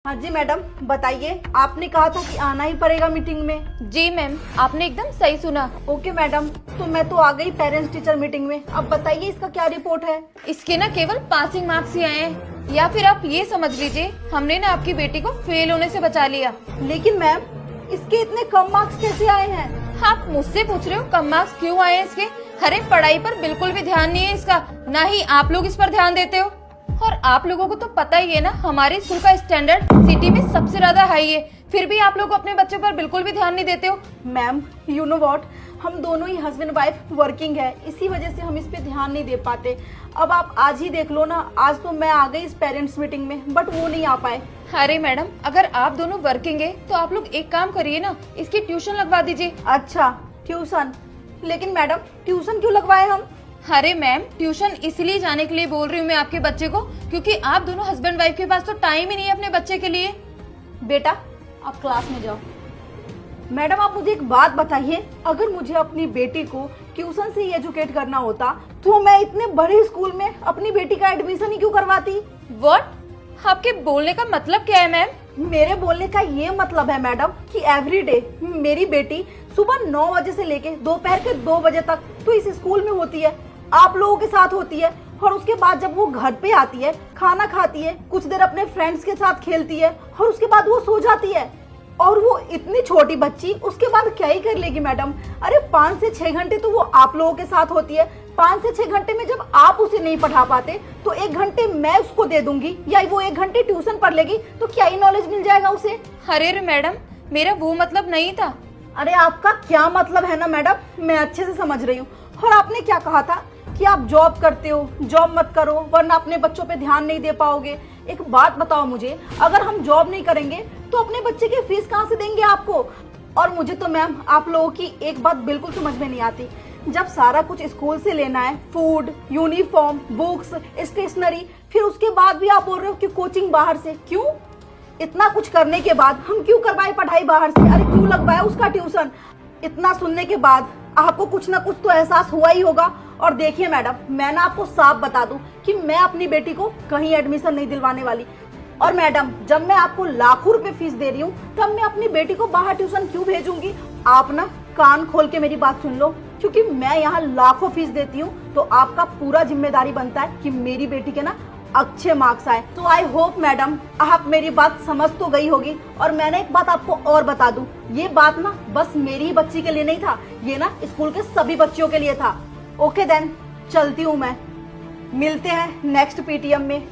हाँ जी मैडम, बताइए। आपने कहा था कि आना ही पड़ेगा मीटिंग में। जी मैम, आपने एकदम सही सुना। ओके मैडम, तो मैं तो आ गई पेरेंट्स टीचर मीटिंग में। अब बताइए इसका क्या रिपोर्ट है। इसके ना केवल पासिंग मार्क्स ही आए हैं, या फिर आप ये समझ लीजिए हमने ना आपकी बेटी को फेल होने से बचा लिया। लेकिन मैम, इसके इतने कम मार्क्स कैसे आए हैं? आप मुझसे पूछ रहे हो कम मार्क्स क्यों आए हैं इसके? अरे पढ़ाई पर बिल्कुल भी ध्यान नहीं है इसका, ना ही आप लोग इस पर ध्यान देते हो। और आप लोगों को तो पता ही है ना, हमारे स्कूल का स्टैंडर्ड सिटी में सबसे ज्यादा हाई है, फिर भी आप लोग अपने बच्चों पर बिल्कुल भी ध्यान नहीं देते हो। मैम, यू नो व्हाट, हम दोनों ही हस्बैंड वाइफ वर्किंग है, इसी वजह से हम इस पे ध्यान नहीं दे पाते। अब आप आज ही देख लो ना, आज तो मैं आ गई इस पेरेंट्स मीटिंग में, बट वो नहीं आ पाए। अरे मैडम, अगर आप दोनों वर्किंग है तो आप लोग एक काम करिए ना, इसकी ट्यूशन लगवा दीजिए। अच्छा, ट्यूशन? लेकिन मैडम, ट्यूशन क्यों लगवाए हम? अरे मैम, ट्यूशन इसलिए जाने के लिए बोल रही हूँ मैं आपके बच्चे को, क्योंकि आप दोनों हस्बैंड वाइफ के पास तो टाइम ही नहीं है अपने बच्चे के लिए। बेटा, आप क्लास में जाओ। मैडम, आप मुझे एक बात बताइए, अगर मुझे अपनी बेटी को ट्यूशन से ही एजुकेट करना होता तो मैं इतने बड़े स्कूल में अपनी बेटी का एडमिशन ही क्यों करवाती? व्हाट? आपके बोलने का मतलब क्या है मैम? मेरे बोलने का ये मतलब है मैडम कि एवरीडे मेरी बेटी सुबह 9 बजे से लेके दोपहर के 2 बजे तक तो इस स्कूल में होती है, आप लोगों के साथ होती है, और उसके बाद जब वो घर पे आती है, खाना खाती है, कुछ देर अपने फ्रेंड्स के साथ खेलती है, और उसके बाद वो सो जाती है। और वो इतनी छोटी बच्ची उसके बाद क्या ही कर लेगी मैडम? अरे 5 से 6 घंटे तो वो आप लोगों के साथ होती है। 5 से 6 घंटे में जब आप उसे नहीं पढ़ा पाते तो 1 घंटे मैं उसको दे दूंगी, या वो 1 घंटे ट्यूशन पढ़ लेगी, तो क्या ही नॉलेज मिल जाएगा उसे? अरे मैडम, मेरा वो मतलब नहीं था। अरे आपका क्या मतलब है ना मैडम, मैं अच्छे से समझ रही हूँ। और आपने क्या कहा था कि आप जॉब करते हो, जॉब मत करो वरना अपने बच्चों पे ध्यान नहीं दे पाओगे। एक बात बताओ मुझे, अगर हम जॉब नहीं करेंगे तो अपने बच्चे की फीस कहाँ से देंगे आपको? और मुझे तो मैम आप लोगों की एक बात बिल्कुल समझ में नहीं आती, जब सारा कुछ स्कूल से लेना है, फूड, यूनिफॉर्म, बुक्स, स्टेशनरी, फिर उसके बाद भी आप बोल रहे हो कि कोचिंग बाहर से। क्यों? इतना कुछ करने के बाद हम क्यों करवाए पढ़ाई बाहर से? अरे क्यों लगवाया उसका ट्यूशन? इतना सुनने के बाद आपको कुछ ना कुछ तो एहसास हुआ ही होगा। और देखिए मैडम, मैं ना आपको साफ बता दूं कि मैं अपनी बेटी को कहीं एडमिशन नहीं दिलवाने वाली। और मैडम, जब मैं आपको लाखों रुपए फीस दे रही हूँ तब मैं अपनी बेटी को बाहर ट्यूशन क्यों भेजूंगी? आप ना कान खोल के मेरी बात सुन लो, क्योंकि मैं यहाँ लाखों फीस देती हूँ तो आपका पूरा जिम्मेदारी बनता है कि मेरी बेटी के ना अच्छे मार्क्स आए। तो आई होप मैडम आप मेरी बात समझ तो गई होगी। और मैंने एक बात आपको और बता दूं, ये बात ना बस मेरी ही बच्ची के लिए नहीं था, ये ना स्कूल के सभी बच्चियों के लिए था। ओके देन, चलती हूँ मैं। मिलते हैं नेक्स्ट पीटीएम में।